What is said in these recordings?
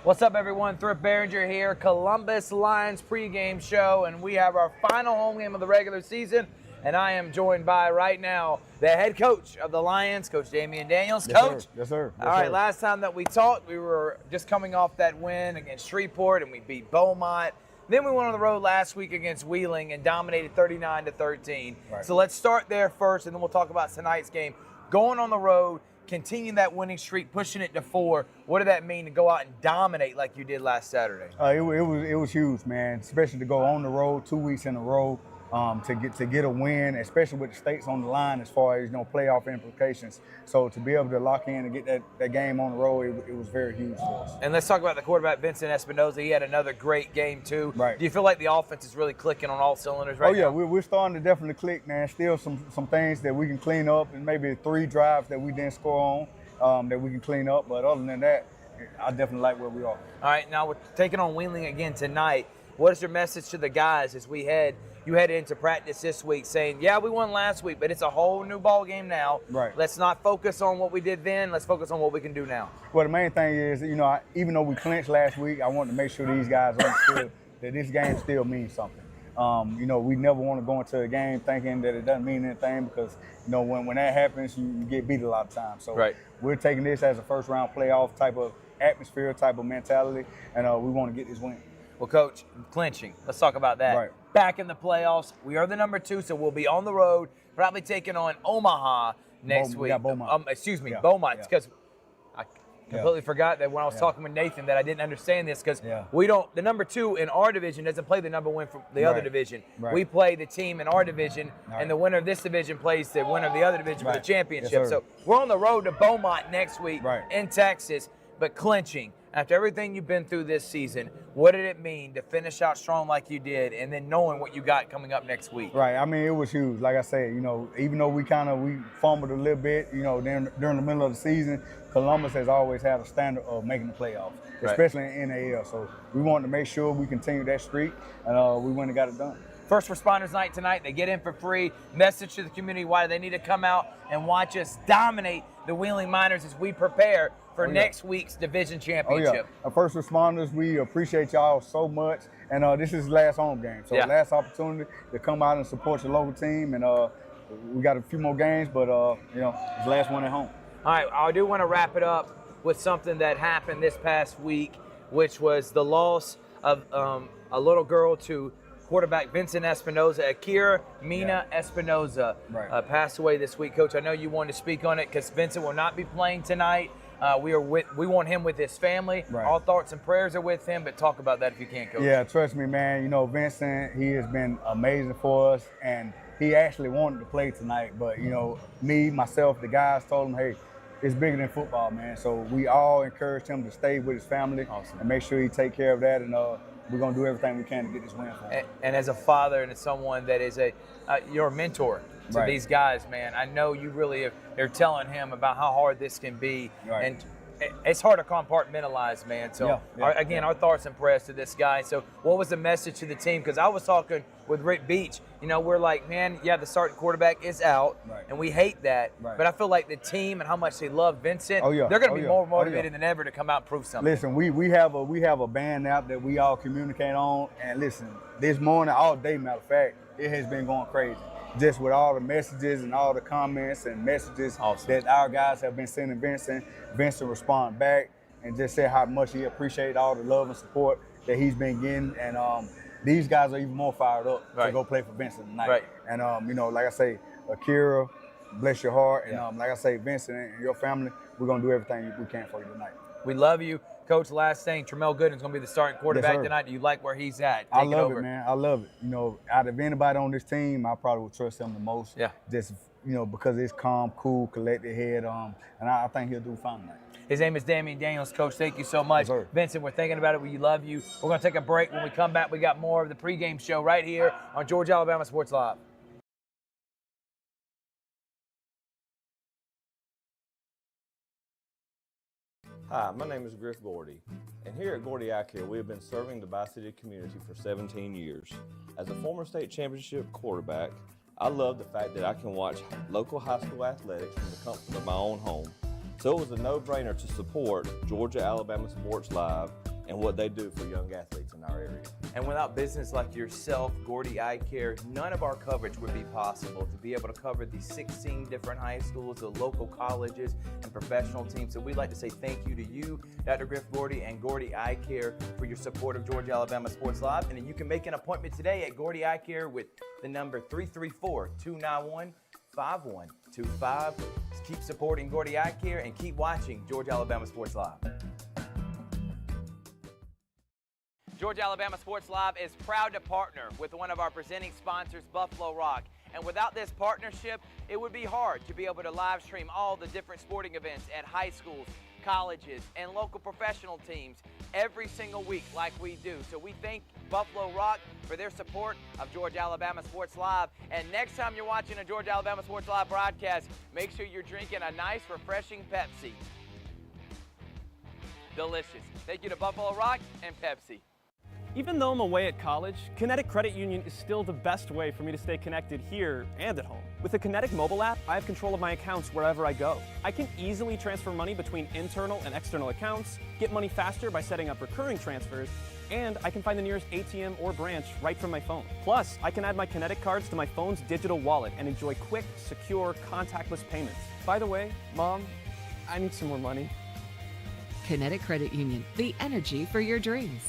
What's up, everyone? Thrift Behringer here, Columbus Lions pregame show, and we have our final home game of the regular season, and I am joined by, right now, the head coach of the Lions, Coach Damian Daniels. Yes, Coach? sir. Yes, sir. All right, last time that we talked, we were just coming off that win against Shreveport, and we beat Beaumont. Then we went on the road last week against Wheeling and dominated 39-13. Right. So let's start there first, and then we'll talk about tonight's game. Going on the road, continue that winning streak, pushing it to 4. What did that mean to go out and dominate like you did last Saturday? It was huge, man. Especially to go on the road 2 weeks in a row, to get a win, especially with the stakes on the line as far as playoff implications. So to be able to lock in and get that game on the road, it was very huge for us. And let's talk about the quarterback, Vincent Espinoza. He had another great game too. Right. Do you feel like the offense is really clicking on all cylinders right now? Oh yeah, we're starting to definitely click, man. Still some things that we can clean up, and maybe 3 drives that we didn't score on that we can clean up. But other than that, I definitely like where we are. All right, now we're taking on Wheeling again tonight. What is your message to the guys as you head into practice this week saying, yeah, we won last week, but it's a whole new ball game now. Right. Let's not focus on what we did then. Let's focus on what we can do now. Well, the main thing is, even though we clinched last week, I wanted to make sure these guys understood that this game still means something. We never want to go into a game thinking that it doesn't mean anything because, when that happens, you get beat a lot of times. So right. We're taking this as a first-round playoff type of atmosphere, type of mentality, and we want to get this win. Well, Coach, clinching. Let's talk about that. Right. Back in the playoffs, we are the number 2, so we'll be on the road, probably taking on Omaha next week. Yeah, Beaumont. Beaumont. Because I completely Yeah. forgot that when I was talking with Nathan that I didn't understand this because Yeah. the number 2 in our division doesn't play the number 1 from the other division. Right. We play the team in our division, Right. and the winner of this division plays the winner of the other division for the Right. championship. Yes, sir. So we're on the road to Beaumont next week in Texas, but clinching. After everything you've been through this season, what did it mean to finish out strong like you did, and then knowing what you got coming up next week? Right. I mean, it was huge. Like I said, even though we fumbled a little bit, during the middle of the season, Columbus has always had a standard of making the playoffs, especially in NAL. So we wanted to make sure we continue that streak, and we went and got it done. First Responders Night tonight. They get in for free. Message to the community why they need to come out and watch us dominate the Wheeling Miners as we prepare for next week's division championship. First Responders, we appreciate y'all so much. And this is the last home game. So last opportunity to come out and support your local team. And we got a few more games, but it's the last one at home. All right, I do want to wrap it up with something that happened this past week, which was the loss of a little girl to quarterback Vincent Espinoza. Akira Mina Espinoza passed away this week. Coach, I know you wanted to speak on it because Vincent will not be playing tonight. We want him with his family. All thoughts and prayers are with him, but talk about that if you can, Coach. Yeah, trust me, man. Vincent, he has been amazing for us, and he actually wanted to play tonight. But, me, myself, the guys told him, hey, it's bigger than football, man. So we all encouraged him to stay with his family and make sure he take care of that. And we're going to do everything we can to get this win for him. And as a father and as someone that is you're a mentor to these guys, man, I know you really are telling him about how hard this can be. And it's hard to compartmentalize, man. So, our thoughts and prayers to this guy. So what was the message to the team? Because I was talking with Rick Beach. We're like, man, the starting quarterback is out, and we hate that. But I feel like the team and how much they love Vincent, they're going to be more motivated than ever to come out and prove something. Listen, we have a band app that we all communicate on. And listen, this morning, all day, matter of fact, it has been going crazy. Just with all the messages and all the comments and messages that our guys have been sending Vincent. Vincent respond back and just say how much he appreciates all the love and support that he's been getting. And these guys are even more fired up to go play for Vincent tonight. And, like I say, Akira, bless your heart. And like I say, Vincent and your family, we're going to do everything we can for you tonight. We love you. Coach, last thing, Tramel Gooden's going to be the starting quarterback tonight. Do you like where he's at? I love it, man. I love it. Out of anybody on this team, I probably would trust him the most. Yeah. Just, because it's calm, cool, collected head. And I think he'll do fine tonight. His name is Damian Daniels. Coach, thank you so much. Yes, Vincent, we're thinking about it. We love you. We're going to take a break. When we come back, we got more of the pregame show right here on Georgia Alabama Sports Live. Hi, my name is Griff Gordy, and here at Gordy Eye Care, we have been serving the Bi-City community for 17 years. As a former state championship quarterback, I love the fact that I can watch local high school athletics from the comfort of my own home. So it was a no-brainer to support Georgia Alabama Sports Live and what they do for young athletes in our area. And without business like yourself, Gordy Eye Care, none of our coverage would be possible. To be able to cover the 16 different high schools, the local colleges, and professional teams. So we'd like to say thank you to you, Dr. Griff Gordy, and Gordy Eye Care for your support of Georgia Alabama Sports Live. And you can make an appointment today at Gordy Eye Care with the number 334-291-5125. Keep supporting Gordy Eye Care and keep watching Georgia Alabama Sports Live. Georgia Alabama Sports Live is proud to partner with one of our presenting sponsors, Buffalo Rock. And without this partnership, it would be hard to be able to live stream all the different sporting events at high schools, colleges, and local professional teams every single week like we do. So we thank Buffalo Rock for their support of Georgia Alabama Sports Live. And next time you're watching a Georgia Alabama Sports Live broadcast, make sure you're drinking a nice, refreshing Pepsi. Delicious. Thank you to Buffalo Rock and Pepsi. Even though I'm away at college, Kinetic Credit Union is still the best way for me to stay connected here and at home. With the Kinetic mobile app, I have control of my accounts wherever I go. I can easily transfer money between internal and external accounts, get money faster by setting up recurring transfers, and I can find the nearest ATM or branch right from my phone. Plus, I can add my Kinetic cards to my phone's digital wallet and enjoy quick, secure, contactless payments. By the way, Mom, I need some more money. Kinetic Credit Union, the energy for your dreams.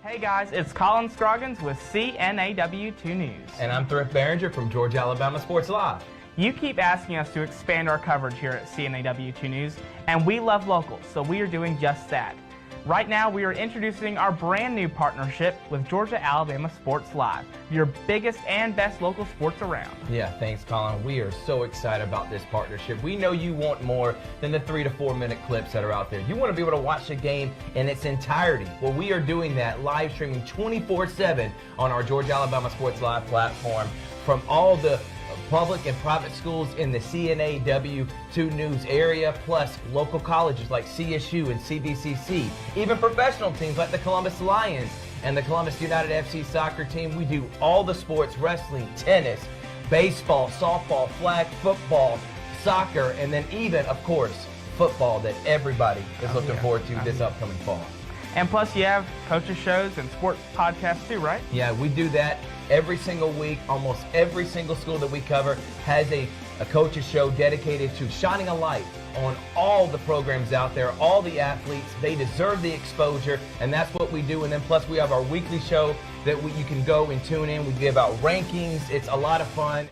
Hey guys, it's Colin Scroggins with CNAW2 News. And I'm Thrift Behringer from Georgia Alabama Sports Live. You keep asking us to expand our coverage here at CNAW2 News, and we love locals, so we are doing just that. Right now, we are introducing our brand new partnership with Georgia Alabama Sports Live, your biggest and best local sports around. Yeah, thanks, Colin. We are so excited about this partnership. We know you want more than the 3 to 4 minute clips that are out there. You want to be able to watch the game in its entirety. Well, we are doing that live streaming 24/7 on our Georgia Alabama Sports Live platform from all the public and private schools in the CNAW2 News area, plus local colleges like CSU and CVCC, even professional teams like the Columbus Lions and the Columbus United FC soccer team. We do all the sports: wrestling, tennis, baseball, softball, flag football, soccer, and then even, of course, football that everybody is looking forward to this upcoming fall. And plus, you have coaches shows and sports podcasts too, right? Yeah, we do that every single week. Almost every single school that we cover has a coaches show dedicated to shining a light on all the programs out there, all the athletes. They deserve the exposure, and that's what we do. And then plus we have our weekly show that you can go and tune in. We give out rankings. It's a lot of fun.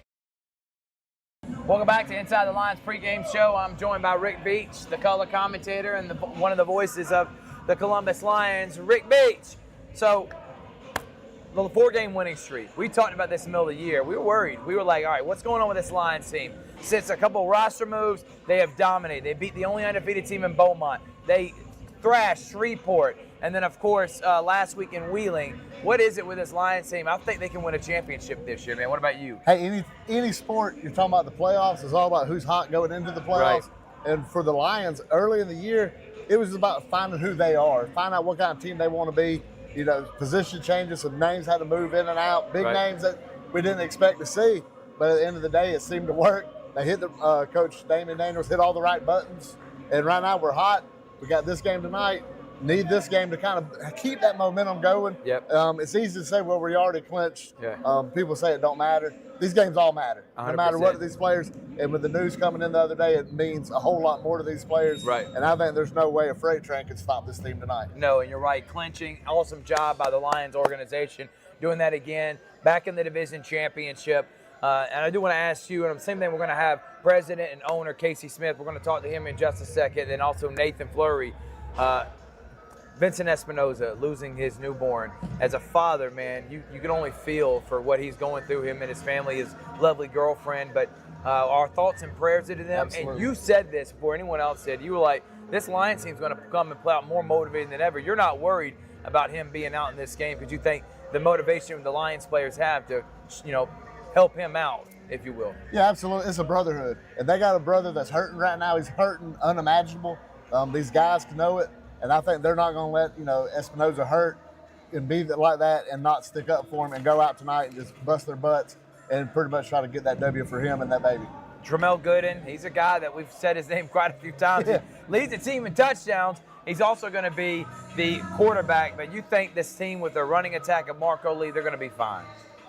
Welcome back to Inside the Lions pregame show. I'm joined by Rick Beach, the color commentator and one of the voices of the Columbus Lions. Rick Beach, so the 4-game winning streak. We talked about this in the middle of the year. We were worried. We were like, all right, what's going on with this Lions team? Since a couple of roster moves, they have dominated. They beat the only undefeated team in Beaumont. They thrashed Shreveport. And then, of course, last week in Wheeling. What is it with this Lions team? I think they can win a championship this year, man. What about you? Hey, any sport, you're talking about the playoffs, is all about who's hot going into the playoffs. Right. And for the Lions, early in the year, it was about finding who they are, find out what kind of team they want to be. You know, position changes, some names had to move in and out, big names that we didn't expect to see. But at the end of the day, it seemed to work. They hit Coach Damian Daniels hit all the right buttons. And right now we're hot. We got this game tonight. Need this game to kind of keep that momentum going. Yep. It's easy to say, well, we already clinched. Yeah. People say it don't matter. These games all matter. 100%. No matter what these players. And with the news coming in the other day, it means a whole lot more to these players. Right. And I think there's no way a freight train can stop this team tonight. No, and you're right. Clinching, awesome job by the Lions organization. Doing that again, back in the division championship. And I do want to ask you, and the same thing, we're going to have president and owner Casey Smith. We're going to talk to him in just a second, and also Nathan Fleury. Vincent Espinoza losing his newborn. As a father, man, you can only feel for what he's going through, him and his family, his lovely girlfriend. But our thoughts and prayers to them. Absolutely. And you said this before anyone else said. You were like, this Lions team's going to come and play out more motivated than ever. You're not worried about him being out in this game because you think the motivation the Lions players have to, help him out, if you will. Yeah, absolutely. It's a brotherhood. And they got a brother that's hurting right now. He's hurting unimaginable. These guys know it. And I think they're not going to let, Espinoza hurt and be like that and not stick up for him and go out tonight and just bust their butts and pretty much try to get that W for him and that baby. Tramel Gooden, he's a guy that we've said his name quite a few times. He leads the team in touchdowns. He's also going to be the quarterback, but you think this team with their running attack of Marco Lee, they're going to be fine?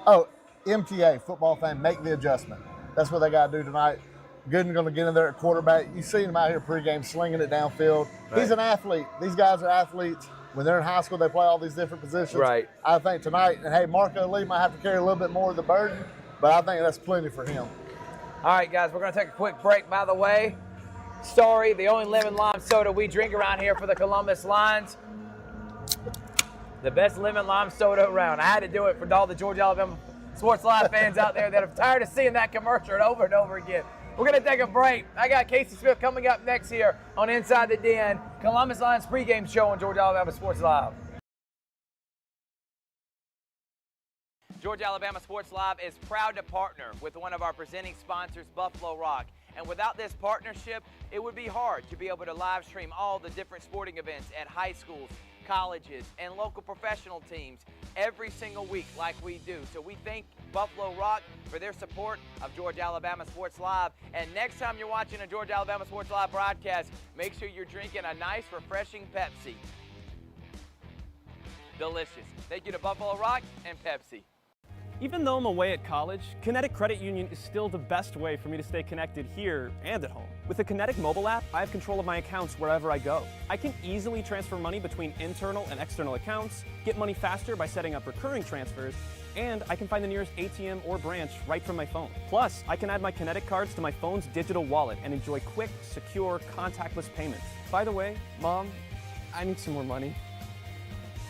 Oh, MTA, football fan, make the adjustment. That's what they got to do tonight. Gooden's going to get in there at quarterback. You see him out here pregame slinging it downfield. Right. He's an athlete. These guys are athletes. When they're in high school, they play all these different positions. Right. I think tonight, and hey, Marco Lee might have to carry a little bit more of the burden, but I think that's plenty for him. All right, guys, we're going to take a quick break. By the way, sorry, the only lemon lime soda we drink around here for the Columbus Lions. The best lemon lime soda around. I had to do it for all the Georgia Alabama Sports Live fans out there that are tired of seeing that commercial over and over again. We're going to take a break. I got Casey Smith coming up next here on Inside the Den, Columbus Lions pregame show on Georgia Alabama Sports Live. Georgia Alabama Sports Live is proud to partner with one of our presenting sponsors, Buffalo Rock. And without this partnership, it would be hard to be able to live stream all the different sporting events at high schools, colleges, and local professional teams every single week like we do. So we thank Buffalo Rock for their support of Georgia Alabama Sports Live. And next time you're watching a Georgia Alabama Sports Live broadcast, make sure you're drinking a nice, refreshing Pepsi. Delicious. Thank you to Buffalo Rock and Pepsi. Even though I'm away at college, Kinetic Credit Union is still the best way for me to stay connected here and at home. With the Kinetic mobile app, I have control of my accounts wherever I go. I can easily transfer money between internal and external accounts, get money faster by setting up recurring transfers, and I can find the nearest ATM or branch right from my phone. Plus, I can add my Kinetic cards to my phone's digital wallet and enjoy quick, secure, contactless payments. By the way, Mom, I need some more money.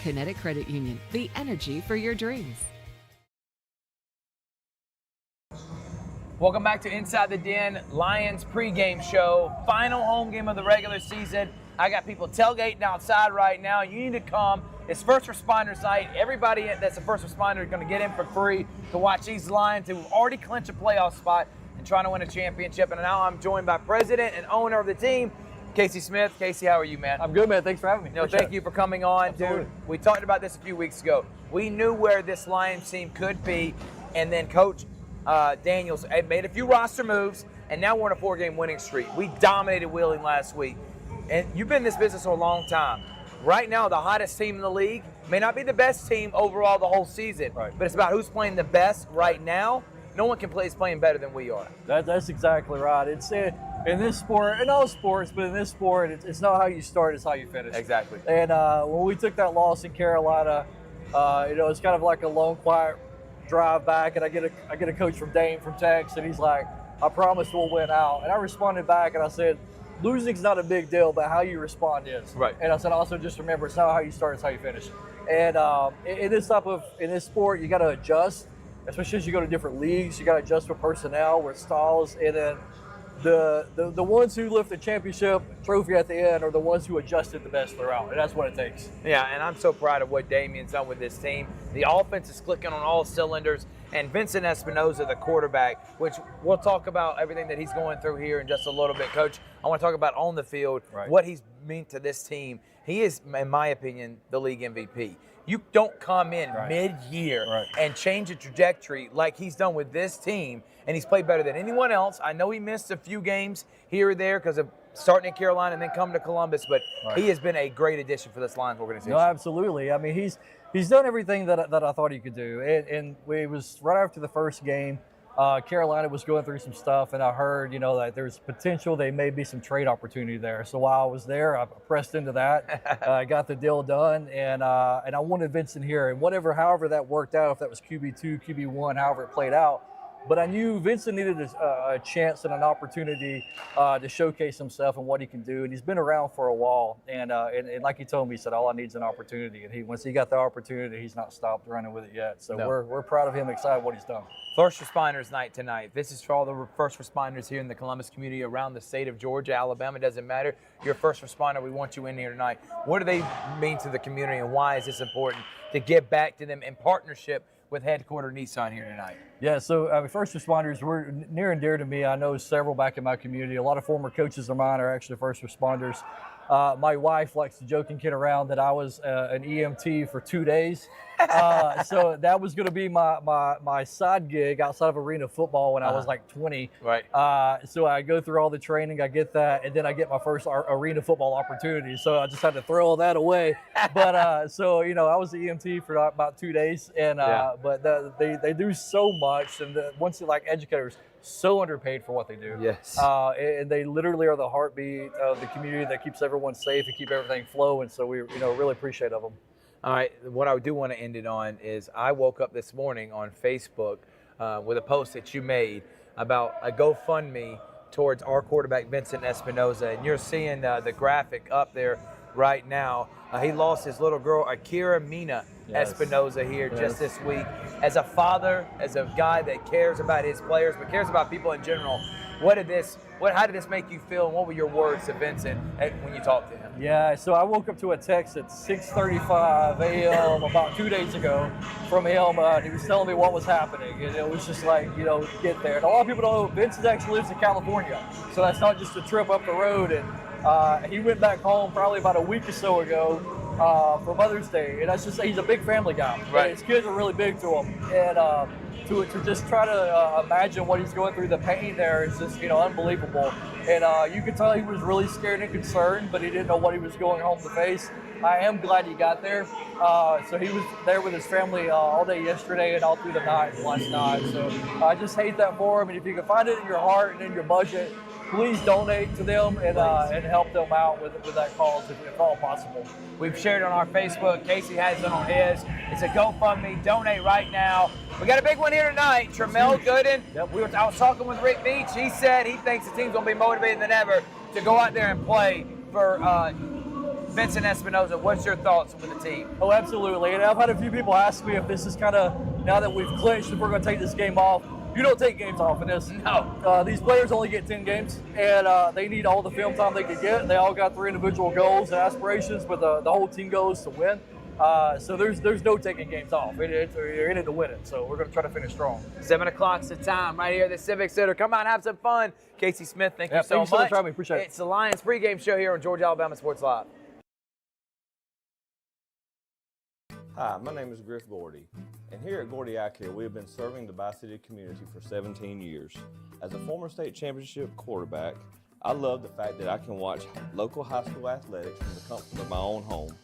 Kinetic Credit Union, the energy for your dreams. Welcome back to Inside the Den, Lions pregame show. Final home game of the regular season. I got people tailgating outside right now. You need to come. It's first responders night. Everybody that's a first responder is going to get in for free to watch these Lions who have already clinched a playoff spot and trying to win a championship. And now I'm joined by president and owner of the team, Casey Smith. Casey, how are you, man? I'm good, man. Thanks for having me. No, thank you for coming on, Absolutely. dude. We talked about this a few weeks ago. We knew where this Lions team could be, and then Coach Daniels made a few roster moves, and now we're on a 4-game winning streak. We dominated Wheeling last week. And you've been in this business for a long time. Right now, the hottest team in the league may not be the best team overall the whole season, right, but it's about who's playing the best right now. No one is playing better than we are. That's exactly right. It's in this sport, in all sports, but in this sport, it's not how you start, it's how you finish. Exactly. And when we took that loss in Carolina, it's kind of like a long, quiet drive back, and I get a coach from Dane from Tex, and he's like, I promise we'll win out. And I responded back and I said, losing's not a big deal, but how you respond is. Right. And I said, also just remember, it's not how you start, it's how you finish. And in this sport, you got to adjust, especially as you go to different leagues. You got to adjust with personnel, with styles, and then the ones who lift the championship trophy at the end are the ones who adjusted the best throughout, and that's what it takes. Yeah, and I'm so proud of what Damien's done with this team. The offense is clicking on all cylinders, and Vincent Espinoza, the quarterback, which we'll talk about everything that he's going through here in just a little bit. Coach, I want to talk about on the field, right, what he's meant to this team. He is, in my opinion, the league MVP. You don't come in mid-year and change the trajectory like he's done with this team, and he's played better than anyone else. I know he missed a few games here or there because of starting in Carolina and then coming to Columbus, but he has been a great addition for this Lions organization. No, absolutely. I mean, he's done everything that I thought he could do, and it was right after the first game. Carolina was going through some stuff, and I heard, that there's potential there may be some trade opportunity there. So while I was there, I pressed into that. I got the deal done, and I wanted Vincent here. And however that worked out, if that was QB2, QB1, however it played out. But I knew Vincent needed a chance and an opportunity to showcase himself and what he can do. And he's been around for a while. And like he told me, he said, all I need is an opportunity. And once he got the opportunity, he's not stopped running with it yet. So we're proud of him, excited what he's done. First Responders Night tonight. This is for all the first responders here in the Columbus community around the state of Georgia, Alabama. It doesn't matter. You're a first responder. We want you in here tonight. What do they mean to the community, and why is this important to give back to them in partnership with Headquarter Nissan here tonight? Yeah, so first responders were near and dear to me. I know several back in my community. A lot of former coaches of mine are actually first responders. My wife likes to joke and kid around that I was an EMT for 2 days. So that was going to be my side gig outside of arena football when I was like 20. Right. So I go through all the training, I get that, and then I get my first arena football opportunity. So I just had to throw all that away. But so I was the EMT for about 2 days, and but they do so much, and once you like educators, so underpaid for what they do. Yes. And they literally are the heartbeat of the community that keeps everyone safe and keep everything flowing. So we really appreciate of them. All right, what I do want to end it on is I woke up this morning on Facebook with a post that you made about a GoFundMe towards our quarterback, Vincent Espinoza. And you're seeing the graphic up there right now. He lost his little girl, Akira Mina Espinoza, here just this week. As a father, as a guy that cares about his players, but cares about people in general, how did this make you feel, and what were your words to Vincent when you talked to him? Yeah, so I woke up to a text at 6:35 a.m. about 2 days ago from him, and he was telling me what was happening, and it was just like, get there. And a lot of people don't know Vincent actually lives in California, so that's not just a trip up the road. And he went back home probably about a week or so ago for Mother's Day, and that's just, he's a big family guy. Right. And his kids are really big to him, and to just try to imagine what he's going through, the pain there is just unbelievable. And you could tell he was really scared and concerned, but he didn't know what he was going home to face. I am glad he got there. So he was there with his family all day yesterday and all through the night and last night. So I just hate that for him. And if you can find it in your heart and in your budget, please donate to them and help them out with that cause if all possible. We've shared it on our Facebook. Casey has it on his. It's a GoFundMe. Donate right now. We got a big one here tonight. Tramel Gooden. Yep. I was talking with Rick Beach. He said he thinks the team's going to be motivated than ever to go out there and play for Vincent Espinoza. What's your thoughts with the team? Oh, absolutely. And I've had a few people ask me if this is kind of, now that we've clinched, if we're going to take this game off. You don't take games off in this. No. These players only get 10 games, and they need all the film time they could get. They all got their individual goals and aspirations, but the whole team goes to win. So there's no taking games off. You're in it to win it, so we're going to try to finish strong. 7 o'clock's the time right here at the Civic Center. Come on, have some fun. Casey Smith, thank you so much. Thank you so much for having me. Appreciate it. It's the Lions pregame show here on Georgia Alabama Sports Live. Hi, my name is Griff Gordy, and here at Gordy Eye Care, we have been serving the Bi-City community for 17 years. As a former state championship quarterback, I love the fact that I can watch local high school athletics from the comfort of my own home.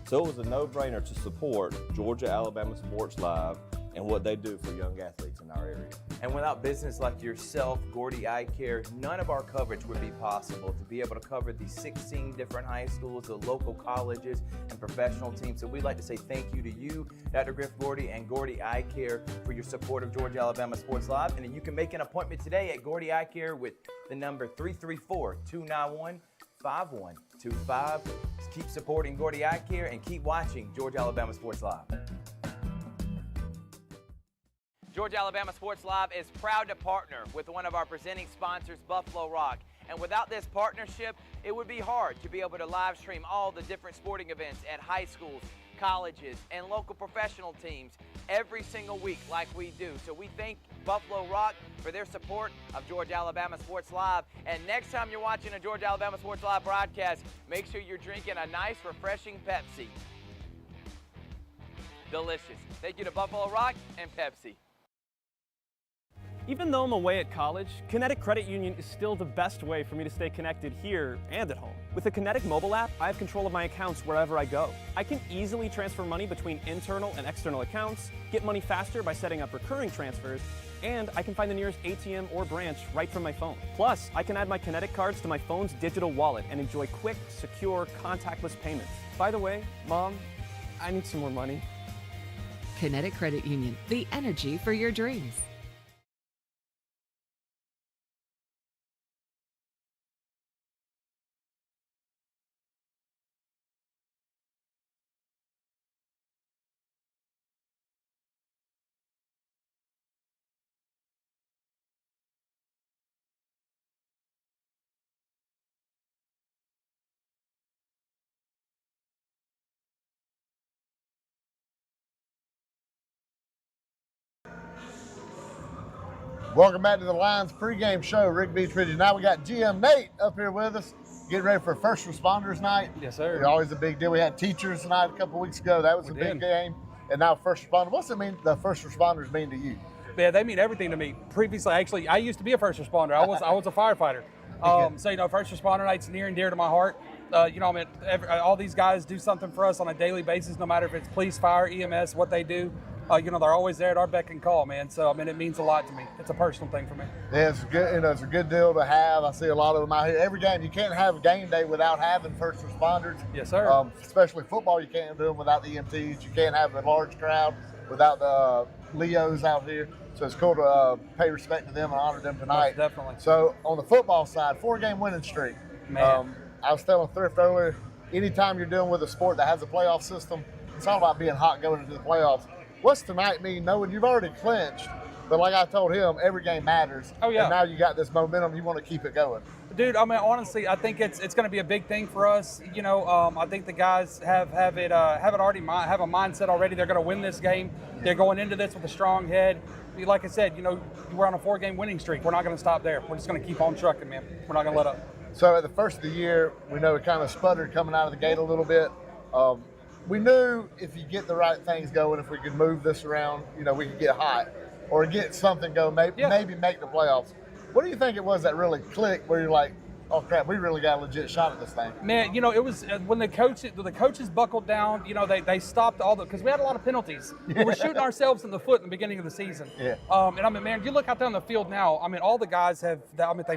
So it was a no-brainer to support Georgia Alabama Sports Live and what they do for young athletes in our area. And without business like yourself, Gordy Eye Care, none of our coverage would be possible. To be able to cover the 16 different high schools, the local colleges, and professional teams. So we'd like to say thank you to you, Dr. Griff Gordy, and Gordy Eye Care for your support of Georgia Alabama Sports Live. And you can make an appointment today at Gordy Eye Care with the number 334-291-5125. Keep supporting Gordy Eye Care and keep watching Georgia Alabama Sports Live. Georgia Alabama Sports Live is proud to partner with one of our presenting sponsors, Buffalo Rock. And without this partnership, it would be hard to be able to live stream all the different sporting events at high schools, colleges, and local professional teams every single week like we do. So we thank Buffalo Rock for their support of Georgia Alabama Sports Live. And next time you're watching a Georgia Alabama Sports Live broadcast, make sure you're drinking a nice, refreshing Pepsi. Delicious. Thank you to Buffalo Rock and Pepsi. Even though I'm away at college, Kinetic Credit Union is still the best way for me to stay connected here and at home. With the Kinetic mobile app, I have control of my accounts wherever I go. I can easily transfer money between internal and external accounts, get money faster by setting up recurring transfers, and I can find the nearest ATM or branch right from my phone. Plus, I can add my Kinetic cards to my phone's digital wallet and enjoy quick, secure, contactless payments. By the way, Mom, I need some more money. Kinetic Credit Union, the energy for your dreams. Welcome back to the Lions pregame show. Rick Beach with you. Now we got GM Nate up here with us, getting ready for First Responders Night. Yes, sir. It's always a big deal. We had teachers tonight a couple weeks ago. That was a big game. and now first responder. What's it mean? The first responders mean to you? Yeah, they mean everything to me. Previously, actually, I used to be a first responder. I was a firefighter. So first responder night's near and dear to my heart. All these guys do something for us on a daily basis, no matter if it's police, fire, EMS, what they do. They're always there at our beck and call, man. So it means a lot to me. It's a personal thing for me. Yeah, it's good. It's a good deal to have. I see a lot of them out here. Every game, you can't have game day without having first responders. Yes, sir. Especially football, you can't do them without the EMTs. You can't have a large crowd without the Leos out here. So it's cool to pay respect to them and honor them tonight. Most definitely. So on the football side, 4-game winning streak. Man. I was telling Thrift earlier, anytime you're dealing with a sport that has a playoff system, it's all about being hot going into the playoffs. What's tonight mean knowing you've already clinched, but like I told him, every game matters. Oh, yeah. And now you got this momentum, you want to keep it going. Dude, honestly, I think it's going to be a big thing for us. I think the guys have a mindset already. They're going to win this game. They're going into this with a strong head. Like I said, we're on a 4-game winning streak. We're not going to stop there. We're just going to keep on trucking, man. We're not going to let up. So at the first of the year, we know it kind of sputtered coming out of the gate a little bit. We knew if you get the right things going, if we could move this around, we could get hot or get something going, maybe make the playoffs. What do you think it was that really clicked where you're like, oh crap, we really got a legit shot at this thing? Man, it was when the coaches buckled down. They stopped because we had a lot of penalties. We were shooting ourselves in the foot in the beginning of the season. Yeah. Man, you look out there on the field now. All the guys they've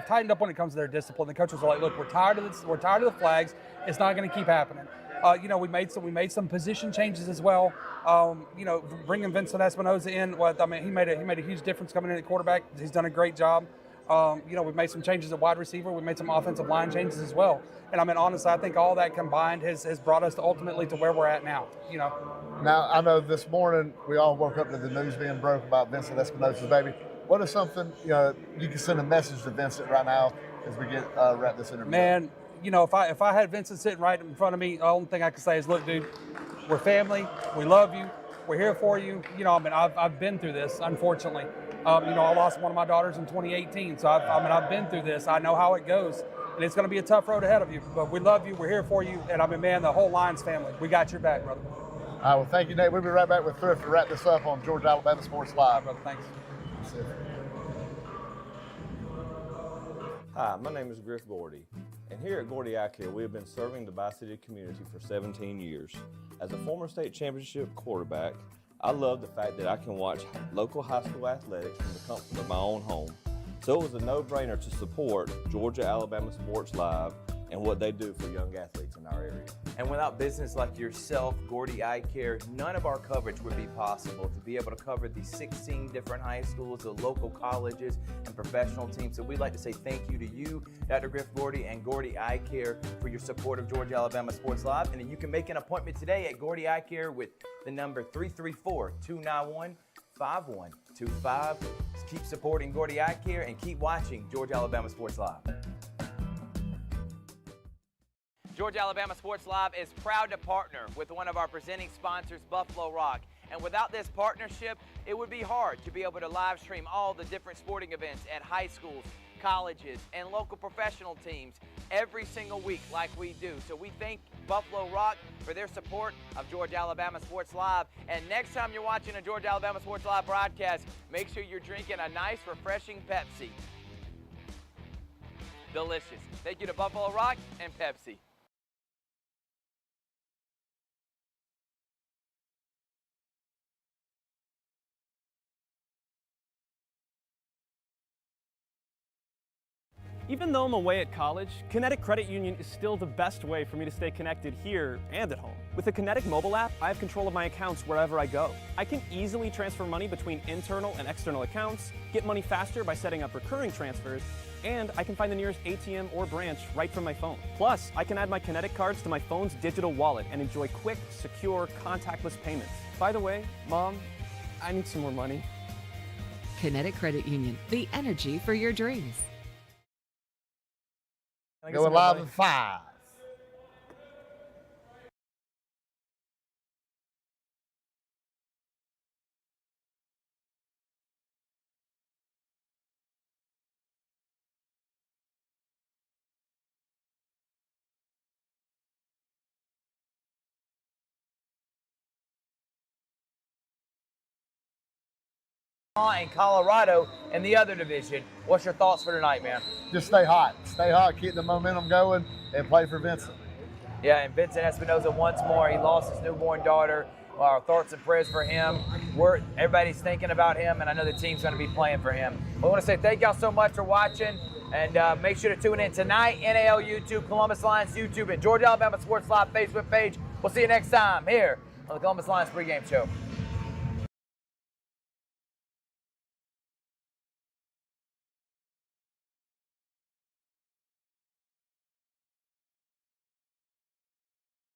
tightened up when it comes to their discipline. The coaches are like, look, we're tired of this. We're tired of the flags. It's not going to keep happening. We made some position changes as well. Bringing Vincent Espinoza in, he made a huge difference coming in at quarterback. He's done a great job. We've made some changes at wide receiver. We made some offensive line changes as well. And honestly, I think all that combined has brought us ultimately to where we're at now. Now, I know this morning we all woke up to the news being broke about Vincent Espinoza's baby. What is something, you can send a message to Vincent right now as we get wrap this interview? Man, if I had Vincent sitting right in front of me, the only thing I could say is, look, dude, we're family. We love you. We're here for you. I've been through this, unfortunately. I lost one of my daughters in 2018, so I've been through this. I know how it goes, and it's going to be a tough road ahead of you. But we love you. We're here for you, and man, the whole Lions family, we got your back, brother. All right, well, thank you, Nate. We'll be right back with Thrift to wrap this up on Georgia Alabama Sports Live. Brother, thanks. Hi, my name is Griff Gordy, and here at Gordy Eye Care, we have been serving the Bi-City community for 17 years. As a former state championship quarterback, I love the fact that I can watch local high school athletics from the comfort of my own home. So it was a no-brainer to support Georgia Alabama Sports Live and what they do for young athletes in our area. And without business like yourself, Gordy Eye Care, none of our coverage would be possible to be able to cover the 16 different high schools, the local colleges, and professional teams. So we'd like to say thank you to you, Dr. Griff Gordy, and Gordy Eye Care for your support of Georgia Alabama Sports Live. And then you can make an appointment today at Gordy Eye Care with the number 334-291-5125. Keep supporting Gordy Eye Care and keep watching Georgia Alabama Sports Live. Georgia Alabama Sports Live is proud to partner with one of our presenting sponsors, Buffalo Rock. And without this partnership, it would be hard to be able to live stream all the different sporting events at high schools, colleges, and local professional teams every single week like we do. So we thank Buffalo Rock for their support of Georgia Alabama Sports Live. And next time you're watching a Georgia Alabama Sports Live broadcast, make sure you're drinking a nice, refreshing Pepsi. Delicious. Thank you to Buffalo Rock and Pepsi. Even though I'm away at college, Kinetic Credit Union is still the best way for me to stay connected here and at home. With the Kinetic mobile app, I have control of my accounts wherever I go. I can easily transfer money between internal and external accounts, get money faster by setting up recurring transfers, and I can find the nearest ATM or branch right from my phone. Plus, I can add my Kinetic cards to my phone's digital wallet and enjoy quick, secure, contactless payments. By the way, Mom, I need some more money. Kinetic Credit Union, the energy for your dreams. Going live in 5. and Colorado in the other division. What's your thoughts for tonight, man? Just stay hot, keep the momentum going, and play for Vincent. Yeah, and Vincent Espinoza once more. He lost his newborn daughter. Our thoughts and prayers for him. Everybody's thinking about him, and I know the team's going to be playing for him. We want to say thank y'all so much for watching, and make sure to tune in tonight, NAL YouTube, Columbus Lions YouTube, and Georgia Alabama Sports Live Facebook page. We'll see you next time here on the Columbus Lions pregame show.